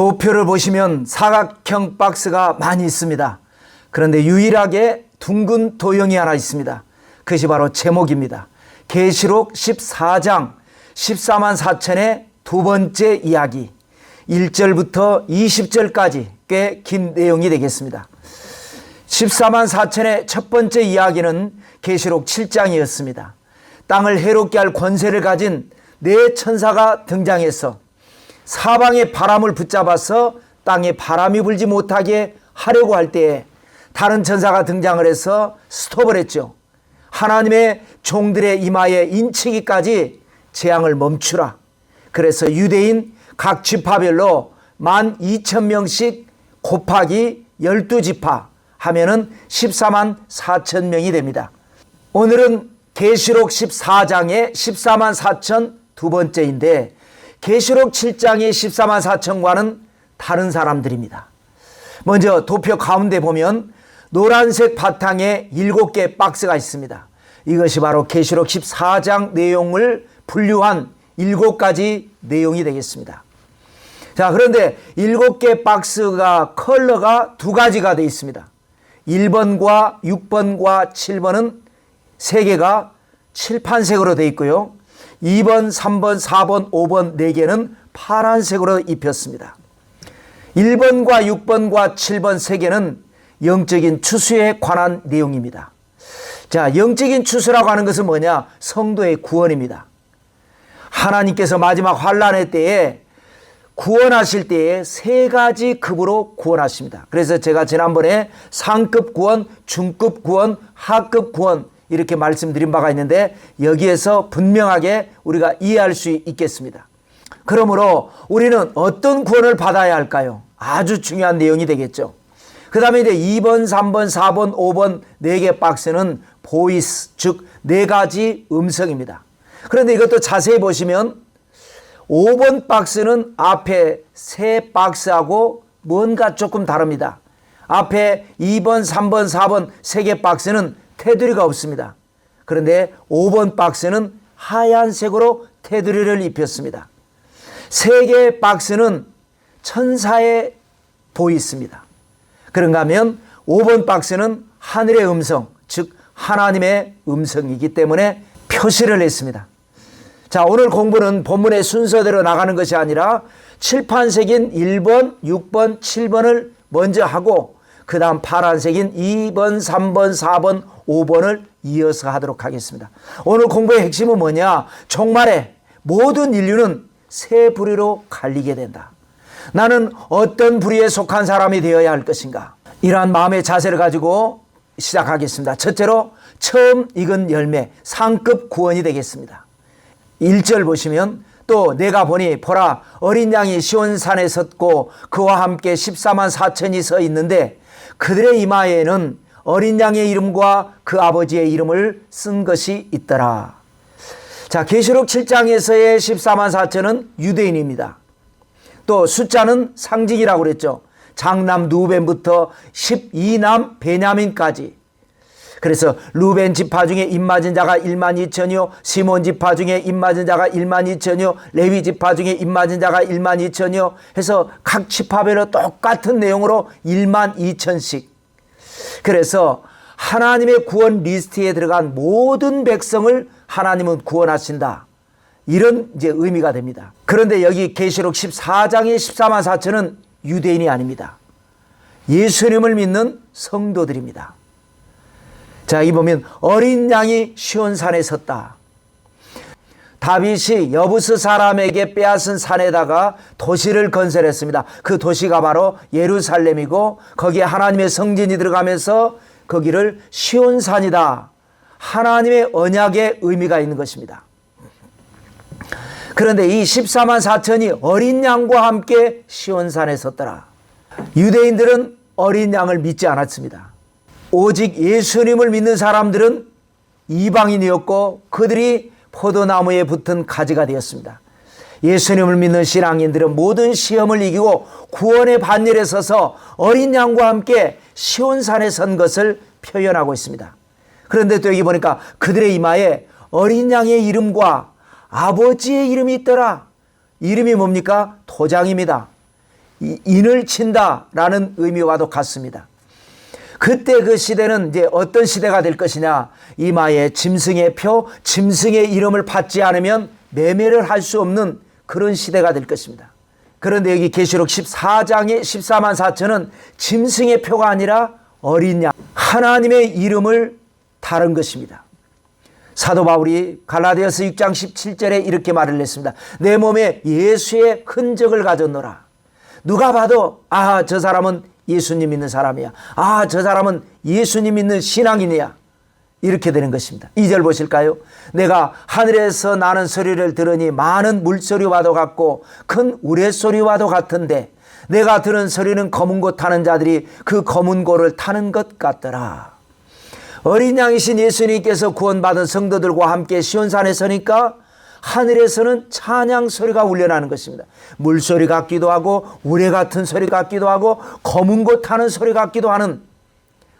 도표를 보시면 사각형 박스가 많이 있습니다. 그런데 유일하게 둥근 도형이 하나 있습니다. 그것이 바로 제목입니다. 계시록 14장 14만 4천의 두 번째 이야기 1절부터 20절까지 꽤 긴 내용이 되겠습니다. 14만 4천의 첫 번째 이야기는 계시록 7장이었습니다. 땅을 해롭게 할 권세를 가진 네 천사가 등장해서 사방의 바람을 붙잡아서 땅에 바람이 불지 못하게 하려고 할 때에 다른 천사가 등장을 해서 스톱을 했죠. 하나님의 종들의 이마에 인치기까지 재앙을 멈추라. 그래서 유대인 각 지파별로 12,000명씩 곱하기 12지파 하면은 14만 4천 명이 됩니다. 오늘은 계시록 14장의 14만 4천 두 번째인데 계시록 7장의 14만 4천과는 다른 사람들입니다. 먼저 도표 가운데 보면 노란색 바탕에 7개 박스가 있습니다. 이것이 바로 계시록 14장 내용을 분류한 7가지 내용이 되겠습니다. 자, 그런데 7개 박스가 컬러가 두 가지가 되어 있습니다. 1번과 6번과 7번은 3개가 칠판색으로 되어 있고요. 2번, 3번, 4번, 5번 4개는 파란색으로 입혔습니다. 1번과 6번과 7번 3개는 영적인 추수에 관한 내용입니다. 자, 영적인 추수라고 하는 것은 뭐냐? 성도의 구원입니다. 하나님께서 마지막 환난의 때에 구원하실 때에 3가지 급으로 구원하십니다. 그래서 제가 지난번에 상급 구원, 중급 구원, 하급 구원 이렇게 말씀드린 바가 있는데 여기에서 분명하게 우리가 이해할 수 있겠습니다. 그러므로 우리는 어떤 구원을 받아야 할까요? 아주 중요한 내용이 되겠죠. 그 다음에 이제 2번, 3번, 4번, 5번 4개 박스는 보이스, 즉 4가지 음성입니다. 그런데 이것도 자세히 보시면 5번 박스는 앞에 3 박스하고 뭔가 조금 다릅니다. 앞에 2번, 3번, 4번 3개 박스는 테두리가 없습니다. 그런데 5번 박스는 하얀색으로 테두리를 입혔습니다. 3개의 박스는 천사의 보이스입니다. 그런가 하면 5번 박스는 하늘의 음성, 즉 하나님의 음성이기 때문에 표시를 했습니다. 자, 오늘 공부는 본문의 순서대로 나가는 것이 아니라 칠판색인 1번, 6번, 7번을 먼저 하고 그 다음 파란색인 2번, 3번, 4번, 5번을 이어서 하도록 하겠습니다. 오늘 공부의 핵심은 뭐냐? 종말에 모든 인류는 세 부류로 갈리게 된다. 나는 어떤 부류에 속한 사람이 되어야 할 것인가? 이러한 마음의 자세를 가지고 시작하겠습니다. 첫째로 처음 익은 열매, 상급 구원이 되겠습니다. 1절 보시면 또 내가 보니 보라 어린 양이 시온산에 섰고 그와 함께 14만 4천이 서 있는데 그들의 이마에는 어린 양의 이름과 그 아버지의 이름을 쓴 것이 있더라. 자, 계시록 7장에서의 14만 4천은 유대인입니다. 또 숫자는 상징이라고 그랬죠. 장남 루벤부터 12남 베냐민까지. 그래서 루벤 지파 중에 입맞은 자가 1만 2천이요 시몬 지파 중에 입맞은 자가 1만 2천이요 레위 지파 중에 입맞은 자가 1만 2천이요 해서 각 지파별로 똑같은 내용으로 1만 2천씩. 그래서 하나님의 구원 리스트에 들어간 모든 백성을 하나님은 구원하신다. 이런 이제 의미가 됩니다. 그런데 여기 계시록 14장의 14만 4천은 유대인이 아닙니다. 예수님을 믿는 성도들입니다. 자, 여기 보면 어린 양이 시온산에 섰다. 다윗이 여부스 사람에게 빼앗은 산에다가 도시를 건설했습니다. 그 도시가 바로 예루살렘이고 거기에 하나님의 성전이 들어가면서 거기를 시온산이다. 하나님의 언약의 의미가 있는 것입니다. 그런데 이 14만 4천이 어린 양과 함께 시온산에 섰더라. 유대인들은 어린 양을 믿지 않았습니다. 오직 예수님을 믿는 사람들은 이방인이었고 그들이 포도나무에 붙은 가지가 되었습니다. 예수님을 믿는 신앙인들은 모든 시험을 이기고 구원의 반열에 서서 어린 양과 함께 시온산에 선 것을 표현하고 있습니다. 그런데 또 여기 보니까 그들의 이마에 어린 양의 이름과 아버지의 이름이 있더라. 이름이 뭡니까? 도장입니다. 인을 친다라는 의미와도 같습니다. 그때 그 시대는 이제 어떤 시대가 될 것이냐. 이마에 짐승의 표, 짐승의 이름을 받지 않으면 매매를 할 수 없는 그런 시대가 될 것입니다. 그런데 여기 계시록 14장의 14만 4천은 짐승의 표가 아니라 어린 양, 하나님의 이름을 다른 것입니다. 사도 바울이 갈라디아서 6장 17절에 이렇게 말을 했습니다. 내 몸에 예수의 흔적을 가졌노라. 누가 봐도 저 사람은 예수님 믿는 사람이야. 저 사람은 예수님 믿는 신앙인이야. 이렇게 되는 것입니다. 2절 보실까요? 내가 하늘에서 나는 소리를 들으니 많은 물소리와도 같고 큰 우레소리와도 같은데 내가 들은 소리는 검은 고 타는 자들이 그 검은 고를 타는 것 같더라. 어린 양이신 예수님께서 구원받은 성도들과 함께 시온산에 서니까 하늘에서는 찬양 소리가 울려나는 것입니다. 물소리 같기도 하고 우레 같은 소리 같기도 하고 검은 고 타는 소리 같기도 하는.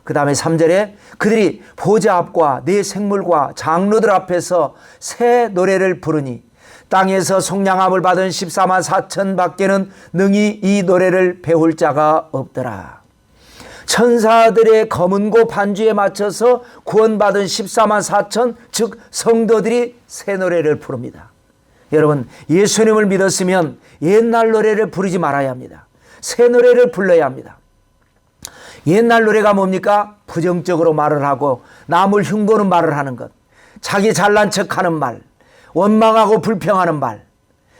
그 다음에 3절에 그들이 보좌 앞과 네 생물과 장로들 앞에서 새 노래를 부르니 땅에서 속량함을 받은 14만 4천 밖에는 능히 이 노래를 배울 자가 없더라. 천사들의 검은 고 반주에 맞춰서 구원받은 14만 4천 즉 성도들이 새 노래를 부릅니다. 여러분, 예수님을 믿었으면 옛날 노래를 부르지 말아야 합니다. 새 노래를 불러야 합니다. 옛날 노래가 뭡니까? 부정적으로 말을 하고 남을 흉보는 말을 하는 것, 자기 잘난 척하는 말, 원망하고 불평하는 말.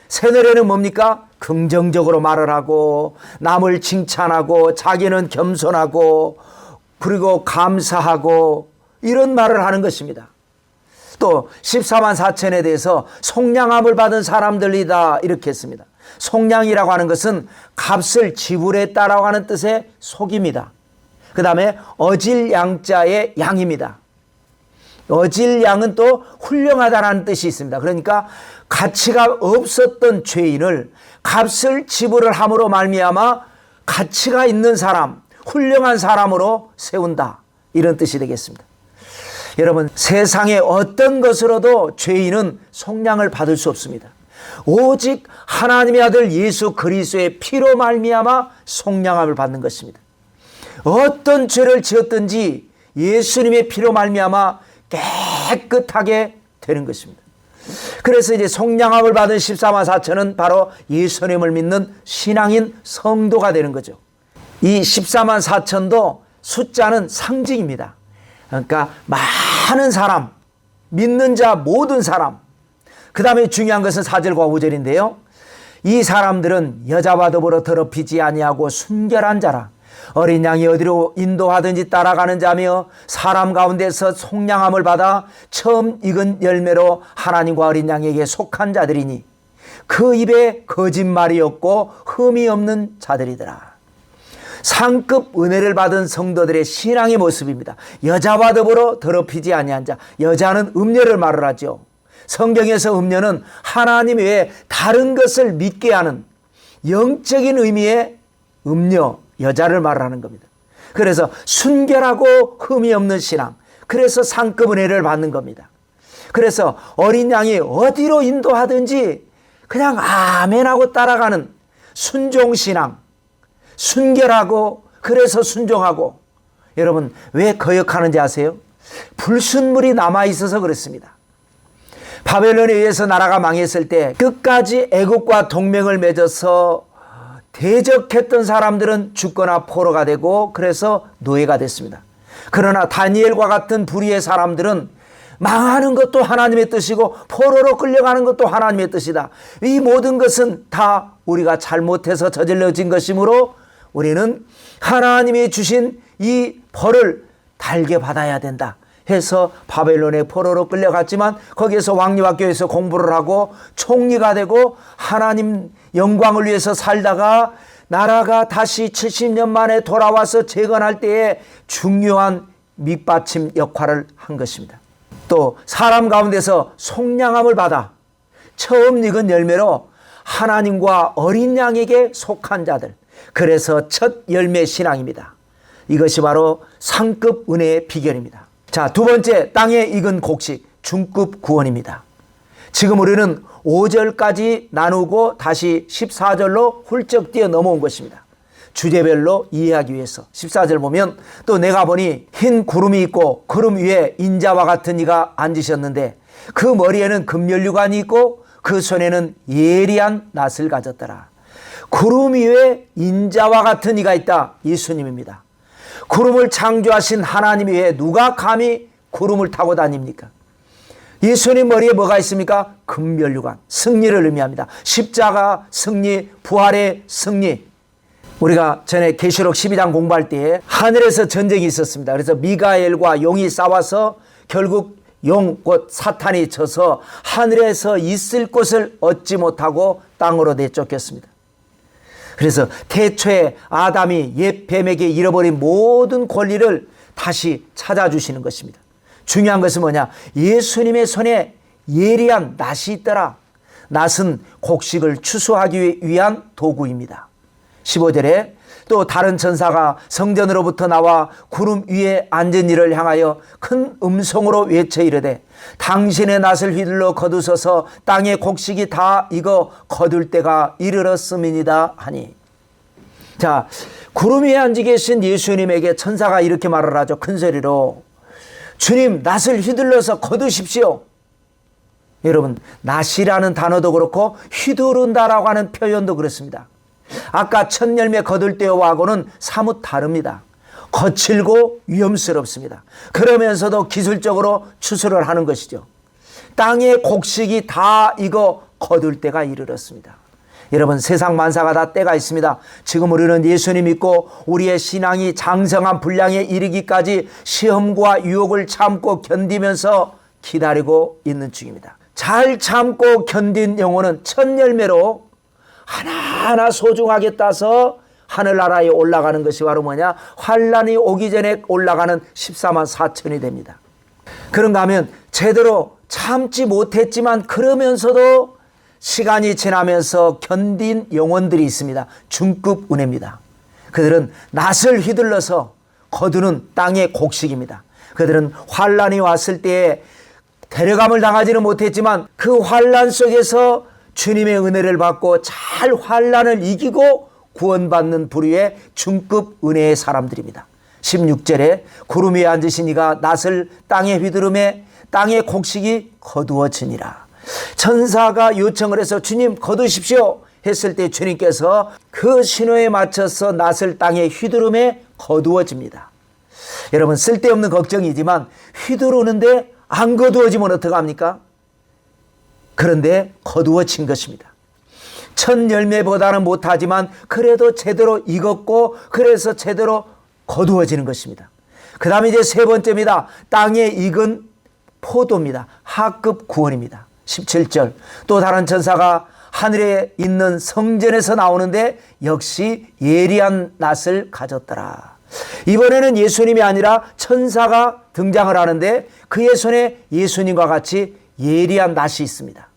새 노래는 뭡니까? 긍정적으로 말을 하고 남을 칭찬하고 자기는 겸손하고 그리고 감사하고 이런 말을 하는 것입니다. 또 14만 4천에 대해서 속량함을 받은 사람들이다 이렇게 했습니다. 속량이라고 하는 것은 값을 지불했다라고 하는 뜻의 속입니다. 그 다음에 어질 양자의 양입니다. 어질 양은 또 훌륭하다라는 뜻이 있습니다. 그러니까 가치가 없었던 죄인을 값을 지불을 함으로 말미암아 가치가 있는 사람, 훌륭한 사람으로 세운다. 이런 뜻이 되겠습니다. 여러분, 세상의 어떤 것으로도 죄인은 속량을 받을 수 없습니다. 오직 하나님의 아들 예수 그리스도의 피로 말미암아 속량함을 받는 것입니다. 어떤 죄를 지었든지 예수님의 피로 말미암아 깨끗하게 되는 것입니다. 그래서 이제 속량함을 받은 14만 4천은 바로 예수님을 믿는 신앙인 성도가 되는 거죠. 이 14만 4천도 숫자는 상징입니다. 그러니까 많은 사람, 믿는 자 모든 사람. 그 다음에 중요한 것은 4절과 5절인데요. 이 사람들은 여자와 더불어 더럽히지 아니하고 순결한 자라. 어린 양이 어디로 인도하든지 따라가는 자며 사람 가운데서 속량함을 받아 처음 익은 열매로 하나님과 어린 양에게 속한 자들이니 그 입에 거짓말이 없고 흠이 없는 자들이더라. 상급 은혜를 받은 성도들의 신앙의 모습입니다. 여자와 더불어 더럽히지 아니한 자. 여자는 음녀를 말을 하죠. 성경에서 음녀는 하나님 외에 다른 것을 믿게 하는 영적인 의미의 음녀, 여자를 말하는 겁니다. 그래서 순결하고 흠이 없는 신앙, 그래서 상급 은혜를 받는 겁니다. 그래서 어린 양이 어디로 인도하든지 그냥 아멘하고 따라가는 순종신앙, 순결하고 그래서 순종하고. 여러분, 왜 거역하는지 아세요? 불순물이 남아있어서 그렇습니다. 바벨론에 의해서 나라가 망했을 때 끝까지 애국과 동맹을 맺어서 대적했던 사람들은 죽거나 포로가 되고 그래서 노예가 됐습니다. 그러나 다니엘과 같은 불의의 사람들은 망하는 것도 하나님의 뜻이고 포로로 끌려가는 것도 하나님의 뜻이다. 이 모든 것은 다 우리가 잘못해서 저질러진 것이므로 우리는 하나님이 주신 이 벌을 달게 받아야 된다 해서 바벨론의 포로로 끌려갔지만 거기에서 왕립학교에서 공부를 하고 총리가 되고 하나님 영광을 위해서 살다가 나라가 다시 70년 만에 돌아와서 재건할 때에 중요한 밑받침 역할을 한 것입니다. 또 사람 가운데서 속량함을 받아 처음 익은 열매로 하나님과 어린 양에게 속한 자들, 그래서 첫 열매 신앙입니다. 이것이 바로 상급 은혜의 비결입니다. 자, 두 번째, 땅에 익은 곡식 중급 구원입니다. 지금 우리는 5절까지 나누고 다시 14절로 훌쩍 뛰어 넘어온 것입니다. 주제별로 이해하기 위해서. 14절 보면 또 내가 보니 흰 구름이 있고 구름 위에 인자와 같은 이가 앉으셨는데 그 머리에는 금면류관이 있고 그 손에는 예리한 낫을 가졌더라. 구름 위에 인자와 같은 이가 있다. 예수님입니다. 구름을 창조하신 하나님 위에 누가 감히 구름을 타고 다닙니까? 예수님 머리에 뭐가 있습니까? 금면류관, 승리를 의미합니다. 십자가 승리, 부활의 승리. 우리가 전에 계시록 12장 공부할 때에 하늘에서 전쟁이 있었습니다. 그래서 미가엘과 용이 싸워서 결국 용 곧 사탄이 져서 하늘에서 있을 곳을 얻지 못하고 땅으로 내쫓겼습니다. 그래서 태초에 아담이 옛 뱀에게 잃어버린 모든 권리를 다시 찾아주시는 것입니다. 중요한 것은 뭐냐? 예수님의 손에 예리한 낫이 있더라. 낫은 곡식을 추수하기 위한 도구입니다. 15절에 또 다른 천사가 성전으로부터 나와 구름 위에 앉은 이를 향하여 큰 음성으로 외쳐 이르되 당신의 낫을 휘둘러 거두소서 땅의 곡식이 다 익어 거둘 때가 이르렀음이니이다 하니. 자, 구름 위에 앉아 계신 예수님에게 천사가 이렇게 말을 하죠. 큰 소리로 주님 낫을 휘둘러서 거두십시오. 여러분, 낫이라는 단어도 그렇고 휘두른다라고 하는 표현도 그렇습니다. 아까 첫 열매 거둘 때와고는 사뭇 다릅니다. 거칠고 위험스럽습니다. 그러면서도 기술적으로 추수를 하는 것이죠. 땅의 곡식이 다 익어 거둘 때가 이르렀습니다. 여러분, 세상 만사가 다 때가 있습니다. 지금 우리는 예수님 믿고 우리의 신앙이 장성한 분량에 이르기까지 시험과 유혹을 참고 견디면서 기다리고 있는 중입니다. 잘 참고 견딘 영혼은 첫 열매로 하나하나 소중하게 따서 하늘나라에 올라가는 것이 바로 뭐냐? 환난이 오기 전에 올라가는 14만 4천이 됩니다. 그런가 하면 제대로 참지 못했지만 그러면서도 시간이 지나면서 견딘 영혼들이 있습니다. 중급 은혜입니다. 그들은 낫을 휘둘러서 거두는 땅의 곡식입니다. 그들은 환난이 왔을 때에 데려감을 당하지는 못했지만 그 환난 속에서 주님의 은혜를 받고 잘 환난을 이기고 구원받는 부류의 중급 은혜의 사람들입니다. 16절에 구름 위에 앉으신 이가 낫을 땅에 휘두르매 땅의 곡식이 거두어지니라. 천사가 요청을 해서 주님 거두십시오 했을 때 주님께서 그 신호에 맞춰서 낫을 땅에 휘두르매 거두어집니다. 여러분, 쓸데없는 걱정이지만 휘두르는데 안 거두어지면 어떡합니까? 그런데 거두어진 것입니다. 첫 열매보다는 못하지만 그래도 제대로 익었고 그래서 제대로 거두어지는 것입니다. 그 다음에 이제 세 번째입니다. 땅에 익은 포도입니다. 하급 구원입니다. 17절 또 다른 천사가 하늘에 있는 성전에서 나오는데 역시 예리한 낫을 가졌더라. 이번에는 예수님이 아니라 천사가 등장을 하는데 그의 손에 예수님과 같이 예리한 낫이 있습니다.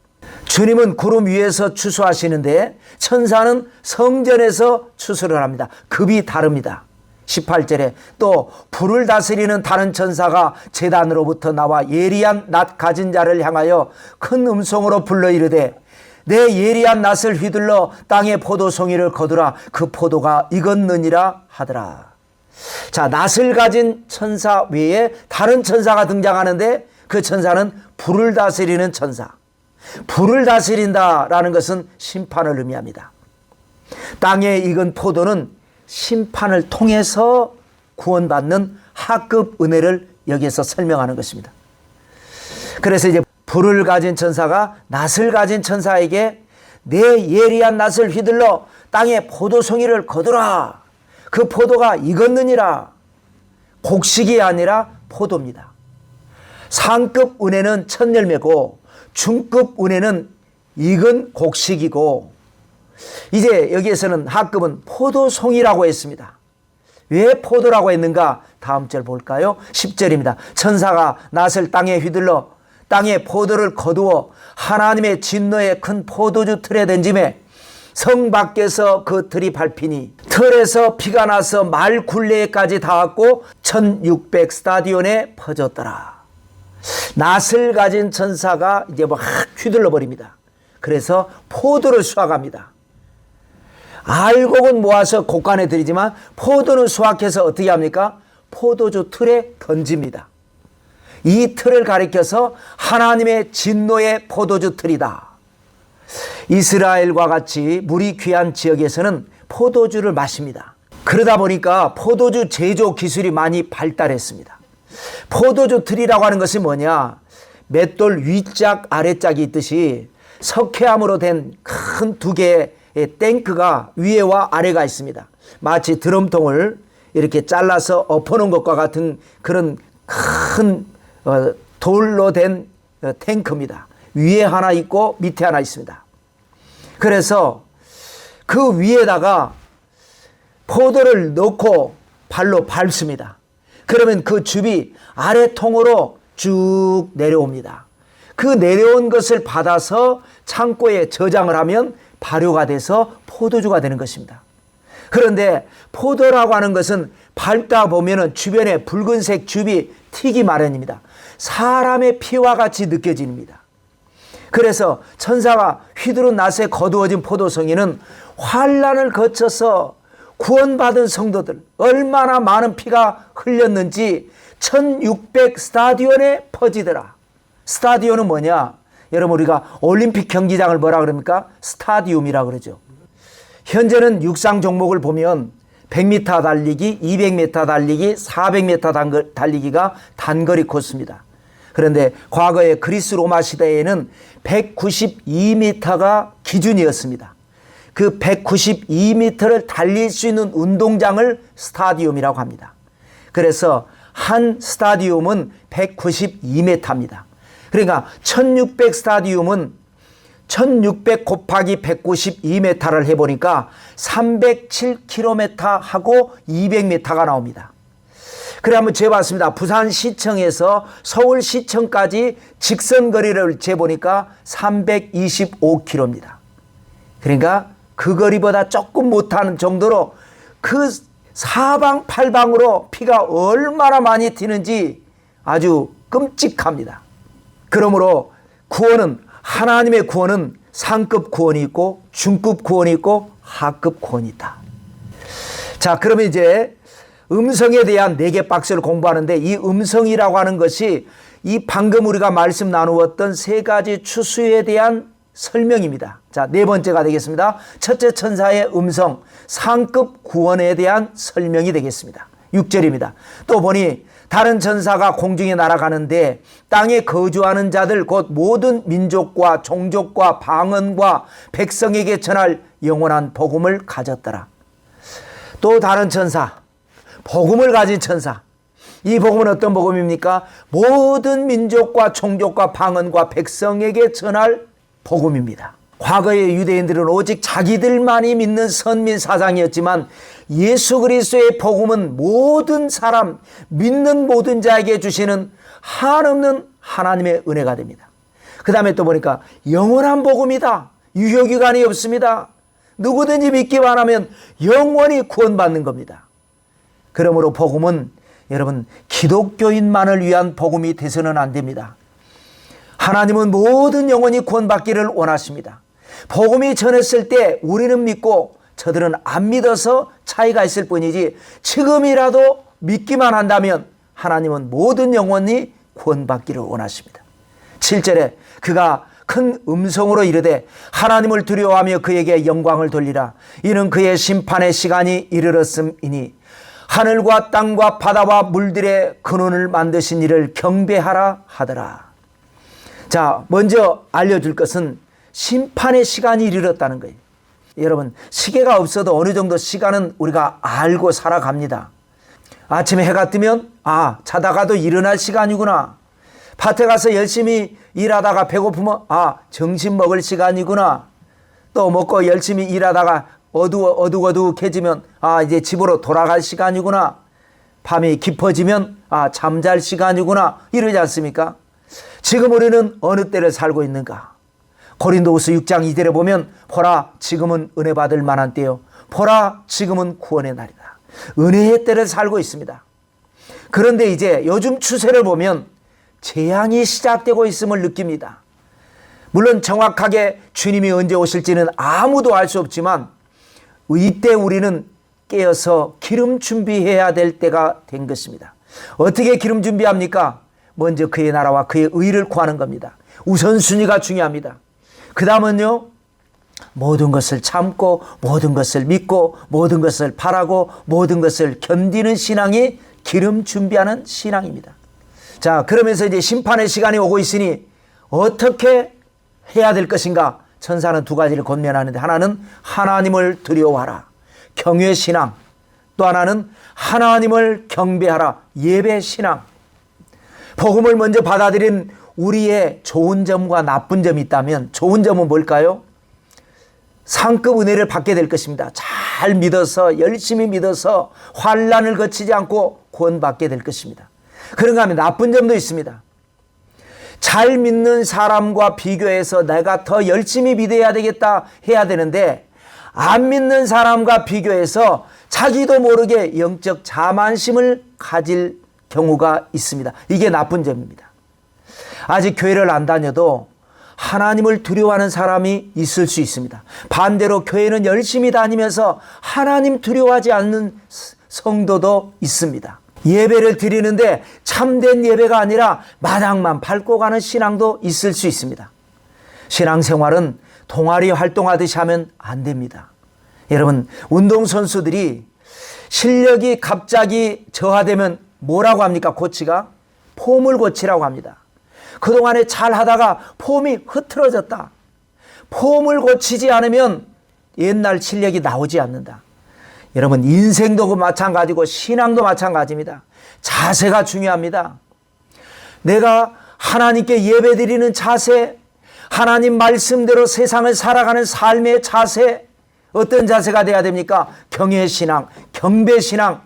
주님은 구름 위에서 추수하시는데 천사는 성전에서 추수를 합니다. 급이 다릅니다. 18절에 또 불을 다스리는 다른 천사가 제단으로부터 나와 예리한 낫 가진 자를 향하여 큰 음성으로 불러 이르되 내 예리한 낫을 휘둘러 땅의 포도송이를 거두라. 그 포도가 익었느니라 하더라. 자, 낫을 가진 천사 외에 다른 천사가 등장하는데 그 천사는 불을 다스리는 천사. 불을 다스린다라는 것은 심판을 의미합니다. 땅에 익은 포도는 심판을 통해서 구원받는 하급 은혜를 여기에서 설명하는 것입니다. 그래서 이제 불을 가진 천사가 낫을 가진 천사에게 내 예리한 낫을 휘둘러 땅에 포도송이를 거두라. 그 포도가 익었느니라. 곡식이 아니라 포도입니다. 상급 은혜는 첫 열매고 중급 은혜는 익은 곡식이고 이제 여기에서는 하급은 포도송이라고 했습니다. 왜 포도라고 했는가? 다음 절 볼까요? 10절입니다. 천사가 낫을 땅에 휘둘러 땅에 포도를 거두어 하나님의 진노의 큰 포도주 틀에 던짐에 성 밖에서 그 틀이 밟히니 틀에서 피가 나서 말 굴레까지 닿았고 1600 스타디온에 퍼졌더라. 낫을 가진 천사가 이제 막 휘둘러 버립니다. 그래서 포도를 수확합니다. 알곡은 모아서 곡간에 들이지만 포도는 수확해서 어떻게 합니까? 포도주 틀에 던집니다. 이 틀을 가리켜서 하나님의 진노의 포도주 틀이다. 이스라엘과 같이 물이 귀한 지역에서는 포도주를 마십니다. 그러다 보니까 포도주 제조 기술이 많이 발달했습니다. 포도주 틀이라고 하는 것이 뭐냐? 맷돌 위짝 아래짝이 있듯이 석회암으로 된 큰 두 개의 탱크가 위에와 아래가 있습니다. 마치 드럼통을 이렇게 잘라서 엎어놓은 것과 같은 그런 큰 돌로 된 탱크입니다. 위에 하나 있고 밑에 하나 있습니다. 그래서 그 위에다가 포도를 넣고 발로 밟습니다. 그러면 그 즙이 아래 통으로 쭉 내려옵니다. 그 내려온 것을 받아서 창고에 저장을 하면 발효가 돼서 포도주가 되는 것입니다. 그런데 포도라고 하는 것은 밟다 보면 주변에 붉은색 즙이 튀기 마련입니다. 사람의 피와 같이 느껴집니다. 그래서 천사가 휘두른 낫에 거두어진 포도송이는 환난을 거쳐서 구원받은 성도들, 얼마나 많은 피가 흘렸는지 1600 스타디온에 퍼지더라. 스타디온은 뭐냐? 여러분, 우리가 올림픽 경기장을 뭐라 그럽니까? 스타디움이라 그러죠. 현재는 육상 종목을 보면 100m 달리기, 200m 달리기, 400m 달리기가 단거리 코스입니다. 그런데 과거에 그리스 로마 시대에는 192m가 기준이었습니다. 그 192m를 달릴 수 있는 운동장을 스타디움이라고 합니다. 그래서 한 스타디움은 192m입니다. 그러니까 1600 스타디움은 1600 곱하기 192m를 해보니까 307km 하고 200m가 나옵니다. 그래 한번 재봤습니다. 부산시청에서 서울시청까지 직선거리를 재보니까 325km입니다. 그러니까 그 거리보다 조금 못하는 정도로 그 사방팔방으로 피가 얼마나 많이 튀는지 아주 끔찍합니다. 그러므로 구원은, 하나님의 구원은 상급 구원이 있고 중급 구원이 있고 하급 구원이 있다. 자, 그러면 이제 음성에 대한 4개 박스를 공부하는데, 이 음성이라고 하는 것이 이 방금 우리가 말씀 나누었던 3가지 추수에 대한 설명입니다. 자, 4번째가 되겠습니다. 첫째 천사의 음성, 상급 구원에 대한 설명이 되겠습니다. 6절입니다. 또 보니 다른 천사가 공중에 날아가는데 땅에 거주하는 자들 곧 모든 민족과 종족과 방언과 백성에게 전할 영원한 복음을 가졌더라. 또 다른 천사, 복음을 가진 천사. 이 복음은 어떤 복음입니까? 모든 민족과 종족과 방언과 백성에게 전할 복음입니다. 과거의 유대인들은 오직 자기들만이 믿는 선민 사상이었지만 예수 그리스도의 복음은 모든 사람, 믿는 모든 자에게 주시는 한없는 하나님의 은혜가 됩니다. 그 다음에 또 보니까 영원한 복음이다. 유효기간이 없습니다. 누구든지 믿기만 하면 영원히 구원받는 겁니다. 그러므로 복음은 여러분 기독교인만을 위한 복음이 돼서는 안 됩니다. 하나님은 모든 영혼이 구원받기를 원하십니다. 복음이 전했을 때 우리는 믿고 저들은 안 믿어서 차이가 있을 뿐이지, 지금이라도 믿기만 한다면 하나님은 모든 영혼이 구원받기를 원하십니다. 7절에 그가 큰 음성으로 이르되 하나님을 두려워하며 그에게 영광을 돌리라. 이는 그의 심판의 시간이 이르렀음이니 하늘과 땅과 바다와 물들의 근원을 만드신 이를 경배하라 하더라. 자, 먼저 알려줄 것은 심판의 시간이 이르렀다는 거예요. 여러분, 시계가 없어도 어느 정도 시간은 우리가 알고 살아갑니다. 아침에 해가 뜨면 자다가도 일어날 시간이구나. 밭에 가서 열심히 일하다가 배고프면 점심 먹을 시간이구나. 또 먹고 열심히 일하다가 어둑어둑해지면 이제 집으로 돌아갈 시간이구나. 밤이 깊어지면 잠잘 시간이구나. 이러지 않습니까? 지금 우리는 어느 때를 살고 있는가? 고린도후서 6장 2절에 보면 보라 지금은 은혜 받을 만한 때요, 보라 지금은 구원의 날이다. 은혜의 때를 살고 있습니다. 그런데 이제 요즘 추세를 보면 재앙이 시작되고 있음을 느낍니다. 물론 정확하게 주님이 언제 오실지는 아무도 알 수 없지만 이때 우리는 깨어서 기름 준비해야 될 때가 된 것입니다. 어떻게 기름 준비합니까? 먼저 그의 나라와 그의 의를 구하는 겁니다. 우선순위가 중요합니다. 그 다음은요, 모든 것을 참고 모든 것을 믿고 모든 것을 바라고 모든 것을 견디는 신앙이 기름 준비하는 신앙입니다. 자, 그러면서 이제 심판의 시간이 오고 있으니 어떻게 해야 될 것인가? 천사는 두 가지를 권면하는데, 하나는 하나님을 두려워하라, 경외 신앙. 또 하나는 하나님을 경배하라, 예배 신앙. 복음을 먼저 받아들인 우리의 좋은 점과 나쁜 점이 있다면, 좋은 점은 뭘까요? 상급 은혜를 받게 될 것입니다. 잘 믿어서, 열심히 믿어서 환난을 거치지 않고 구원받게 될 것입니다. 그런가 하면 나쁜 점도 있습니다. 잘 믿는 사람과 비교해서 내가 더 열심히 믿어야 되겠다 해야 되는데, 안 믿는 사람과 비교해서 자기도 모르게 영적 자만심을 가질 경우가 있습니다. 이게 나쁜 점입니다. 아직 교회를 안 다녀도 하나님을 두려워하는 사람이 있을 수 있습니다. 반대로 교회는 열심히 다니면서 하나님 두려워하지 않는 성도도 있습니다. 예배를 드리는데 참된 예배가 아니라 마당만 밟고 가는 신앙도 있을 수 있습니다. 신앙생활은 동아리 활동하듯이 하면 안 됩니다. 여러분, 운동선수들이 실력이 갑자기 저하되면 뭐라고 합니까? 코치가 폼을 고치라고 합니다. 그동안에 잘 하다가 폼이 흐트러졌다. 폼을 고치지 않으면 옛날 실력이 나오지 않는다. 여러분, 인생도 마찬가지고 신앙도 마찬가지입니다. 자세가 중요합니다. 내가 하나님께 예배드리는 자세, 하나님 말씀대로 세상을 살아가는 삶의 자세, 어떤 자세가 돼야 됩니까? 경외신앙, 경배신앙.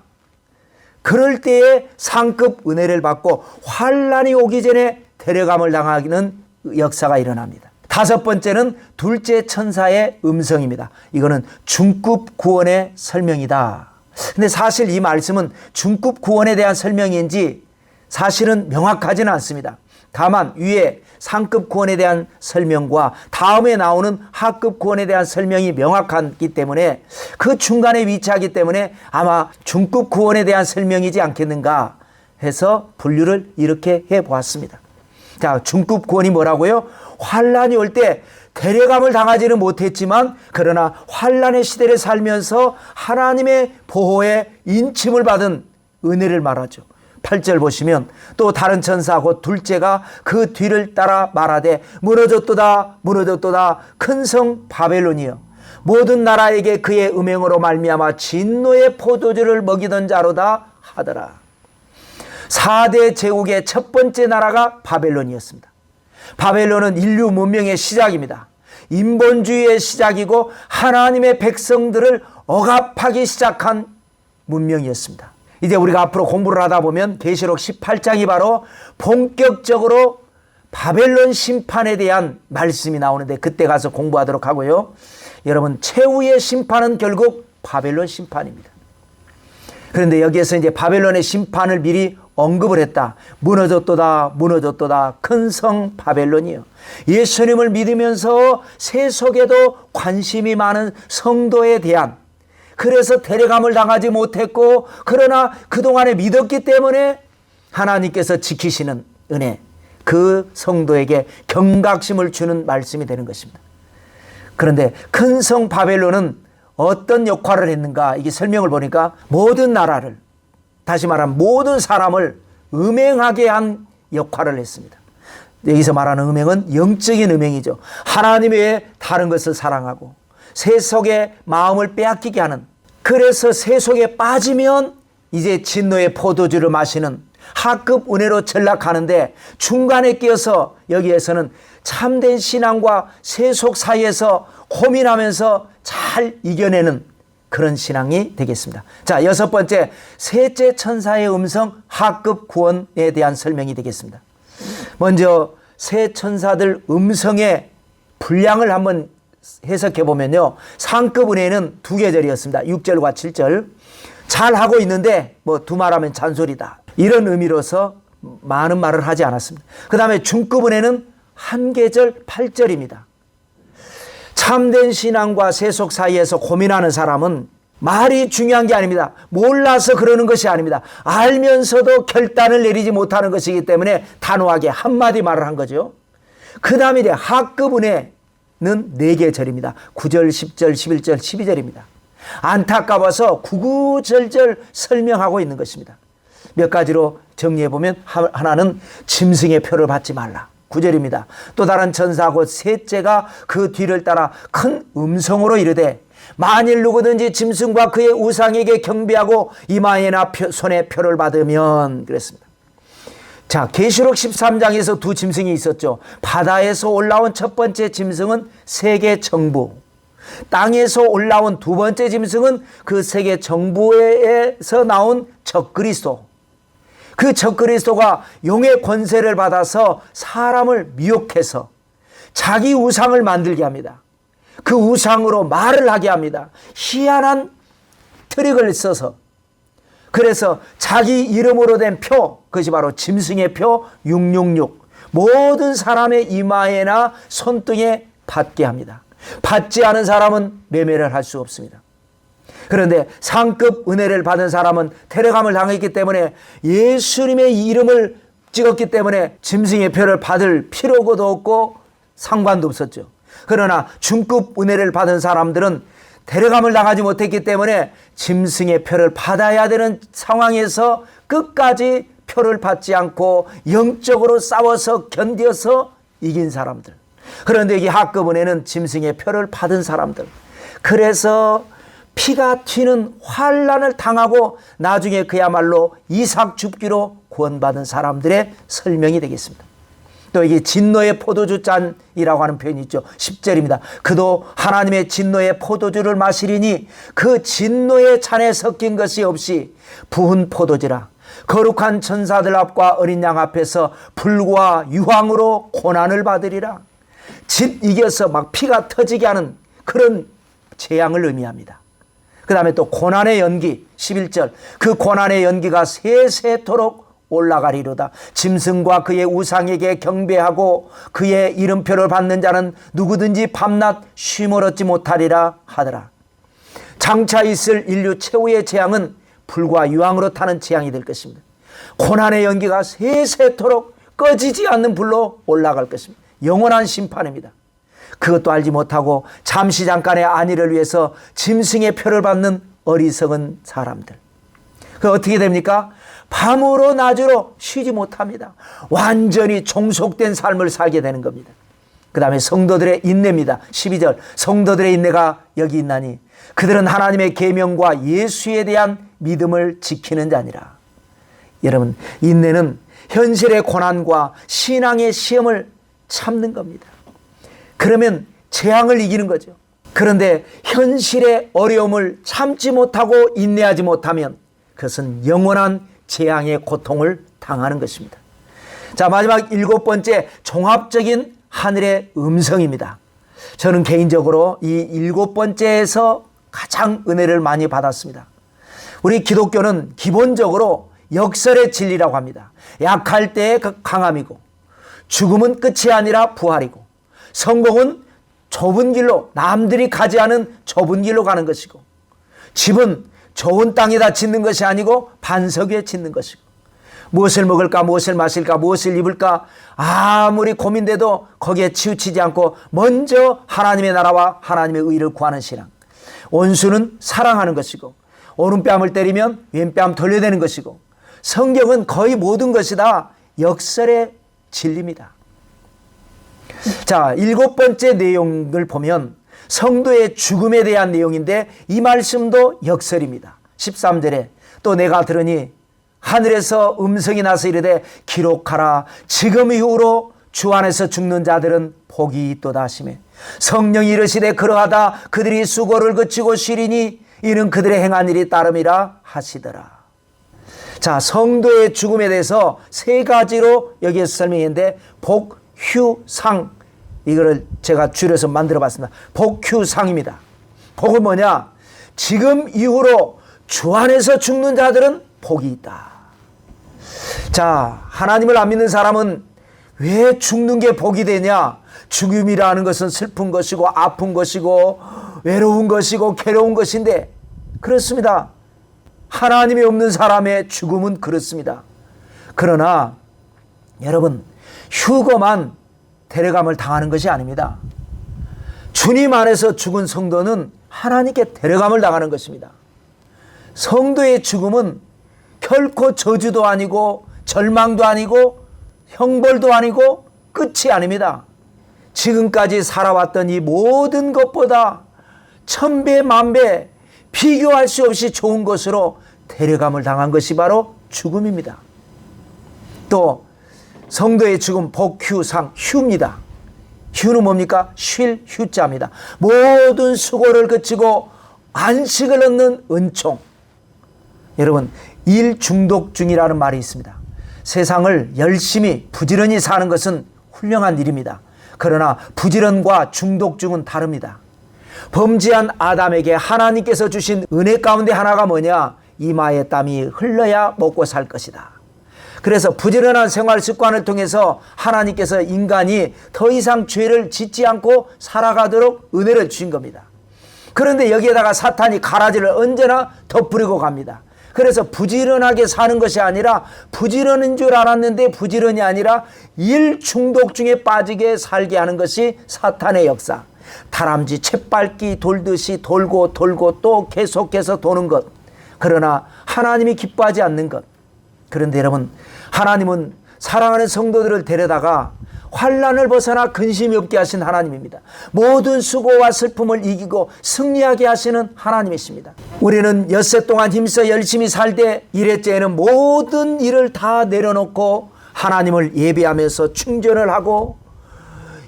그럴 때에 상급 은혜를 받고 환난이 오기 전에 데려감을 당하는 역사가 일어납니다. 다섯 번째는 둘째 천사의 음성입니다. 이거는 중급 구원의 설명이다. 근데 사실 이 말씀은 중급 구원에 대한 설명인지 사실은 명확하지는 않습니다. 다만 위에 상급 구원에 대한 설명과 다음에 나오는 하급 구원에 대한 설명이 명확하기 때문에, 그 중간에 위치하기 때문에 아마 중급 구원에 대한 설명이지 않겠는가 해서 분류를 이렇게 해보았습니다. 자, 중급 구원이 뭐라고요? 환난이 올 때 데려감을 당하지는 못했지만 그러나 환난의 시대를 살면서 하나님의 보호에 인침을 받은 은혜를 말하죠. 8절 보시면, 또 다른 천사 곧 둘째가 그 뒤를 따라 말하되 무너졌도다 무너졌도다 큰 성 바벨론이여, 모든 나라에게 그의 음행으로 말미암아 진노의 포도주를 먹이던 자로다 하더라. 4대 제국의 첫 번째 나라가 바벨론이었습니다. 바벨론은 인류 문명의 시작입니다. 인본주의의 시작이고 하나님의 백성들을 억압하기 시작한 문명이었습니다. 이제 우리가 앞으로 공부를 하다 보면 계시록 18장이 바로 본격적으로 바벨론 심판에 대한 말씀이 나오는데, 그때 가서 공부하도록 하고요. 여러분, 최후의 심판은 결국 바벨론 심판입니다. 그런데 여기에서 이제 바벨론의 심판을 미리 언급을 했다. 무너졌도다 무너졌도다 큰 성 바벨론이요. 예수님을 믿으면서 세속에도 관심이 많은 성도에 대한, 그래서 데려감을 당하지 못했고 그러나 그동안에 믿었기 때문에 하나님께서 지키시는 은혜, 그 성도에게 경각심을 주는 말씀이 되는 것입니다. 그런데 큰 성 바벨론은 어떤 역할을 했는가? 이게 설명을 보니까 모든 나라를, 다시 말하면 모든 사람을 음행하게 한 역할을 했습니다. 여기서 말하는 음행은 영적인 음행이죠. 하나님 외에 다른 것을 사랑하고 세속의 마음을 빼앗기게 하는, 그래서 세속에 빠지면 이제 진노의 포도주를 마시는 하급 은혜로 전락하는데, 중간에 끼어서 여기에서는 참된 신앙과 세속 사이에서 고민하면서 잘 이겨내는 그런 신앙이 되겠습니다. 자, 여섯 번째, 셋째 천사의 음성, 하급 구원에 대한 설명이 되겠습니다. 먼저 세 천사들 음성의 분량을 한번 해석해 보면요, 상급 은혜는 두 계절이었습니다. 6절과 7절. 잘하고 있는데 뭐 두말하면 잔소리다, 이런 의미로서 많은 말을 하지 않았습니다. 그 다음에 중급 은혜는 한계절 8절입니다. 참된 신앙과 세속 사이에서 고민하는 사람은 말이 중요한 게 아닙니다. 몰라서 그러는 것이 아닙니다. 알면서도 결단을 내리지 못하는 것이기 때문에 단호하게 한마디 말을 한 거죠. 그 다음에 이제 하급 은혜는 4개 절입니다. 9절, 10절, 11절, 12절입니다. 안타까워서 구구절절 설명하고 있는 것입니다. 몇 가지로 정리해보면 하나는 짐승의 표를 받지 말라. 9절입니다. 또 다른 천사 곧 셋째가 그 뒤를 따라 큰 음성으로 이르되 만일 누구든지 짐승과 그의 우상에게 경배하고 이마에나 손에 표를 받으면 그랬습니다. 자, 계시록 13장에서 두 짐승이 있었죠. 바다에서 올라온 첫 번째 짐승은 세계 정부, 땅에서 올라온 두 번째 짐승은 그 세계 정부에서 나온 적그리스도. 그 적그리스도가 용의 권세를 받아서 사람을 미혹해서 자기 우상을 만들게 합니다. 그 우상으로 말을 하게 합니다. 희한한 트릭을 써서. 그래서 자기 이름으로 된 표, 그것이 바로 짐승의 표 666, 모든 사람의 이마에나 손등에 받게 합니다. 받지 않은 사람은 매매를 할 수 없습니다. 그런데 상급 은혜를 받은 사람은 데려감을 당했기 때문에 예수님의 이름을 찍었기 때문에 짐승의 표를 받을 필요도 없고 상관도 없었죠. 그러나 중급 은혜를 받은 사람들은 데려감을 당하지 못했기 때문에 짐승의 표를 받아야 되는 상황에서 끝까지 표를 받지 않고 영적으로 싸워서 견뎌서 이긴 사람들. 그런데 이 하급 은혜는 짐승의 표를 받은 사람들. 그래서 피가 튀는 환난을 당하고 나중에 그야말로 이삭 줍기로 구원받은 사람들의 설명이 되겠습니다. 또 이게 진노의 포도주 잔이라고 하는 표현이 있죠. 10절입니다. 그도 하나님의 진노의 포도주를 마시리니 그 진노의 잔에 섞인 것이 없이 부은 포도주라. 거룩한 천사들 앞과 어린 양 앞에서 불과 유황으로 고난을 받으리라. 짓 이겨서 막 피가 터지게 하는 그런 재앙을 의미합니다. 그 다음에 또 고난의 연기 11절 그 고난의 연기가 세세토록 올라가리로다. 짐승과 그의 우상에게 경배하고 그의 이름표를 받는 자는 누구든지 밤낮 쉼을 얻지 못하리라 하더라. 장차 있을 인류 최후의 재앙은 불과 유황으로 타는 재앙이 될 것입니다. 고난의 연기가 세세토록 꺼지지 않는 불로 올라갈 것입니다. 영원한 심판입니다. 그것도 알지 못하고 잠시 잠깐의 안위를 위해서 짐승의 표를 받는 어리석은 사람들. 그 어떻게 됩니까? 밤으로 낮으로 쉬지 못합니다. 완전히 종속된 삶을 살게 되는 겁니다. 그 다음에 성도들의 인내입니다. 12절 성도들의 인내가 여기 있나니 그들은 하나님의 계명과 예수에 대한 믿음을 지키는 자니라. 여러분, 인내는 현실의 고난과 신앙의 시험을 참는 겁니다. 그러면 재앙을 이기는 거죠. 그런데 현실의 어려움을 참지 못하고 인내하지 못하면 그것은 영원한 재앙의 고통을 당하는 것입니다. 자, 마지막 7번째 종합적인 하늘의 음성입니다. 저는 개인적으로 이 7번째에서 가장 은혜를 많이 받았습니다. 우리 기독교는 기본적으로 역설의 진리라고 합니다. 약할 때의 강함이고 죽음은 끝이 아니라 부활이고 성공은 좁은 길로 남들이 가지 않은 좁은 길로 가는 것이고 집은 좋은 땅에다 짓는 것이 아니고 반석 위에 짓는 것이고 무엇을 먹을까 무엇을 마실까 무엇을 입을까 아무리 고민돼도 거기에 치우치지 않고 먼저 하나님의 나라와 하나님의 의를 구하는 신앙. 원수는 사랑하는 것이고 오른뺨을 때리면 왼뺨 돌려대는 것이고 성경은 거의 모든 것이 다 역설의 진리입니다. 자, 7번째 내용을 보면 성도의 죽음에 대한 내용인데 이 말씀도 역설입니다. 13절에 또 내가 들으니 하늘에서 음성이 나서 이르되 기록하라. 지금 이후로 주 안에서 죽는 자들은 복이 있도다 하시매 성령이 이르시되 그러하다 그들이 수고를 그치고 쉬리니 이는 그들의 행한 일이 따름이라 하시더라. 자, 성도의 죽음에 대해서 세 가지로 여기에서 설명했는데 복, 휴, 상, 이거를 제가 줄여서 만들어 봤습니다. 복, 휴, 상입니다. 복은 뭐냐? 지금 이후로 주 안에서 죽는 자들은 복이 있다. 자, 하나님을 안 믿는 사람은 왜 죽는 게 복이 되냐? 죽음이라는 것은 슬픈 것이고 아픈 것이고 외로운 것이고 괴로운 것인데, 그렇습니다. 하나님이 없는 사람의 죽음은 그렇습니다. 그러나 여러분, 휴거만 데려감을 당하는 것이 아닙니다. 주님 안에서 죽은 성도는 하나님께 데려감을 당하는 것입니다. 성도의 죽음은 결코 저주도 아니고 절망도 아니고 형벌도 아니고 끝이 아닙니다. 지금까지 살아왔던 이 모든 것보다 천배 만배 비교할 수 없이 좋은 것으로 데려감을 당한 것이 바로 죽음입니다. 또 성도의 죽음 복휴상, 휴입니다. 휴는 뭡니까? 쉴 휴자입니다. 모든 수고를 그치고 안식을 얻는 은총. 여러분, 일 중독중이라는 말이 있습니다. 세상을 열심히 부지런히 사는 것은 훌륭한 일입니다. 그러나 부지런과 중독중은 다릅니다. 범죄한 아담에게 하나님께서 주신 은혜 가운데 하나가 뭐냐? 이마에 땀이 흘러야 먹고 살 것이다. 그래서 부지런한 생활 습관을 통해서 하나님께서 인간이 더 이상 죄를 짓지 않고 살아가도록 은혜를 주신 겁니다. 그런데 여기에다가 사탄이 가라지를 언제나 덧부리고 갑니다. 그래서 부지런하게 사는 것이 아니라 부지런인 줄 알았는데 부지런이 아니라 일 중독 중에 빠지게 살게 하는 것이 사탄의 역사. 다람쥐 쳇밟기 돌듯이 돌고 돌고 또 계속해서 도는 것. 그러나 하나님이 기뻐하지 않는 것. 그런데 여러분, 하나님은 사랑하는 성도들을 데려다가 환난을 벗어나 근심이 없게 하신 하나님입니다. 모든 수고와 슬픔을 이기고 승리하게 하시는 하나님이십니다. 우리는 엿새 동안 힘써 열심히 살되 일회째에는 모든 일을 다 내려놓고 하나님을 예배하면서 충전을 하고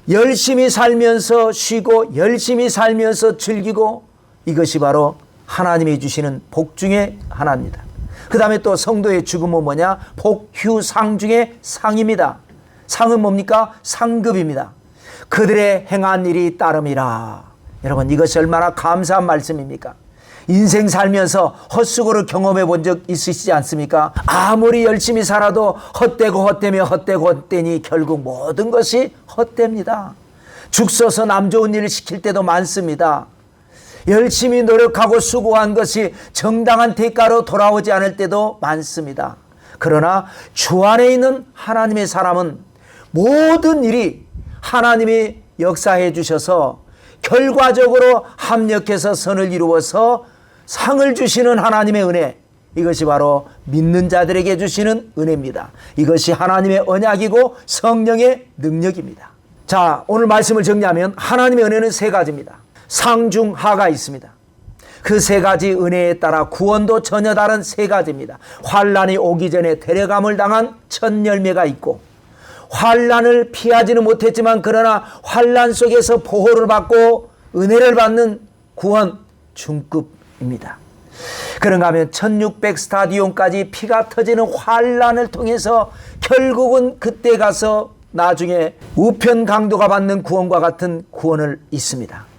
열심히 살면서 쉬고 열심히 살면서 즐기고, 이것이 바로 하나님이 주시는 복 중에 하나입니다. 그 다음에 또 성도의 죽음은 뭐냐? 복휴상 중에 상입니다. 상은 뭡니까? 상급입니다. 그들의 행한 일이 따름이라. 여러분, 이것이 얼마나 감사한 말씀입니까? 인생 살면서 헛수고를 경험해 본 적 있으시지 않습니까? 아무리 열심히 살아도 헛되고 헛되며 헛되고 헛되니 결국 모든 것이 헛됩니다. 죽 서서 남 좋은 일을 시킬 때도 많습니다. 열심히 노력하고 수고한 것이 정당한 대가로 돌아오지 않을 때도 많습니다. 그러나 주 안에 있는 하나님의 사람은 모든 일이 하나님이 역사해 주셔서 결과적으로 합력해서 선을 이루어서 상을 주시는 하나님의 은혜, 이것이 바로 믿는 자들에게 주시는 은혜입니다. 이것이 하나님의 언약이고 성령의 능력입니다. 자, 오늘 말씀을 정리하면 하나님의 은혜는 세 가지입니다. 상중하가 있습니다. 그 세 가지 은혜에 따라 구원도 전혀 다른 세 가지입니다. 환난이 오기 전에 데려감을 당한 첫 열매가 있고, 환난을 피하지는 못했지만 그러나 환난 속에서 보호를 받고 은혜를 받는 구원 중급입니다. 그런가 하면 1600 스타디움까지 피가 터지는 환난을 통해서 결국은 그때 가서 나중에 우편 강도가 받는 구원과 같은 구원을 있습니다.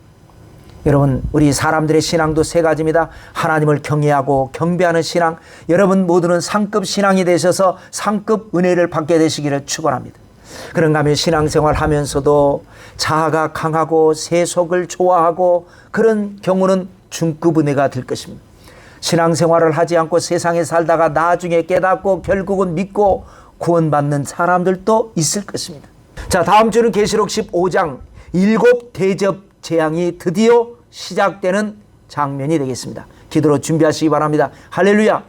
여러분, 우리 사람들의 신앙도 세 가지입니다. 하나님을 경외하고 경배하는 신앙. 여러분 모두는 상급 신앙이 되셔서 상급 은혜를 받게 되시기를 축원합니다. 그런가 하면 신앙생활 하면서도 자아가 강하고 세속을 좋아하고 그런 경우는 중급 은혜가 될 것입니다. 신앙생활을 하지 않고 세상에 살다가 나중에 깨닫고 결국은 믿고 구원받는 사람들도 있을 것입니다. 자, 다음 주는 계시록 15장 7 대접 재앙이 드디어 시작되는 장면이 되겠습니다. 기도로 준비하시기 바랍니다. 할렐루야.